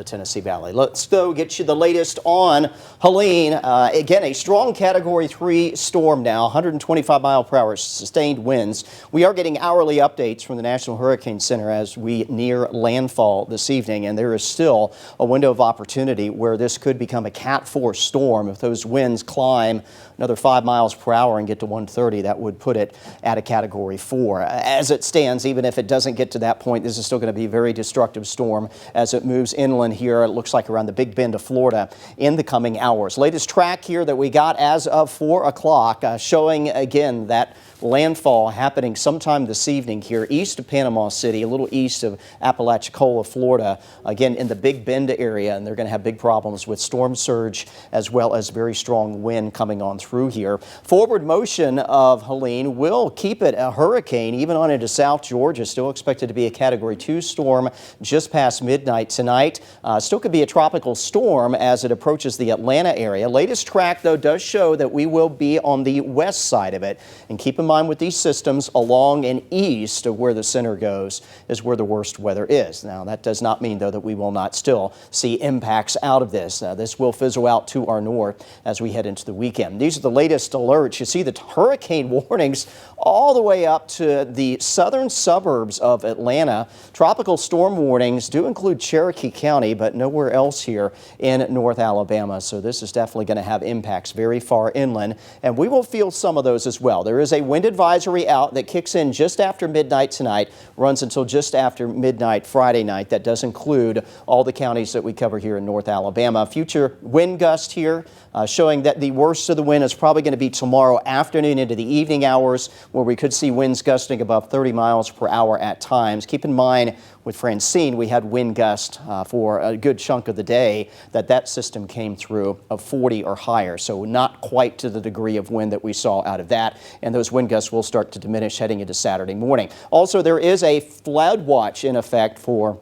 the Tennessee Valley. Let's go get you the latest on Helene. Again, a strong Category 3 storm now, 125 mile per hour sustained winds. We are getting hourly updates from the National Hurricane Center as we near landfall this evening, and there is still a window of opportunity where this could become a Cat 4 storm. If those winds climb another 5 miles per hour and get to 130, that would put it at a Category 4. As it stands, even if it doesn't get to that point, this is still going to be a very destructive storm as it moves inland here. It looks like around the Big Bend of Florida in the coming hours. Latest track here that we got as of 4 o'clock showing again that landfall happening sometime this evening here east of Panama City, a little east of Apalachicola, Florida, again in the Big Bend area, and they're going to have big problems with storm surge as well as very strong wind coming on through here. Forward motion of Helene will keep it a hurricane even on into South Georgia, still expected to be a Category 2 storm just past midnight tonight. Still could be a tropical storm as it approaches the Atlanta area. Latest track though does show that we will be on the west side of it, and keep in mind with these systems along and east of where the center goes is where the worst weather is. Now that does not mean though that we will not still see impacts out of this. This will fizzle out to our north as we head into the weekend. These are the latest alerts. You see the hurricane warnings all the way up to the southern suburbs of Atlanta. Tropical storm warnings do include Cherokee County, but nowhere else here in North Alabama. So this is definitely going to have impacts very far inland, and we will feel some of those as well. There is a wind advisory out that kicks in just after midnight tonight, runs until just after midnight Friday night. That does include all the counties that we cover here in North Alabama. Future wind gust here showing that the worst of the wind is probably going to be tomorrow afternoon into the evening hours, where we could see winds gusting above 30 miles per hour at times. Keep in mind with Francine, we had wind gust for a good chunk of the day that system came through of 40 or higher. So not quite to the degree of wind that we saw out of that. And those wind gusts will start to diminish heading into Saturday morning. Also, there is a flood watch in effect for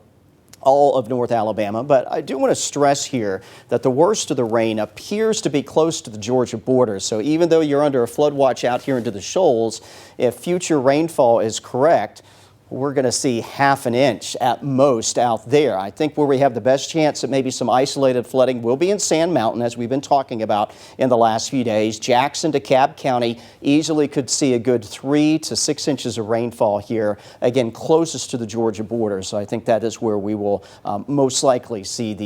all of North Alabama, but I do want to stress here that the worst of the rain appears to be close to the Georgia border. So even though you're under a flood watch out here into the shoals, if future rainfall is correct, we're going to see half an inch at most out there. I think where we have the best chance at maybe some isolated flooding will be in Sand Mountain, as we've been talking about in the last few days. Jackson to Cobb County easily could see a good 3 to 6 inches of rainfall here, again closest to the Georgia border. So I think that is where we will most likely see the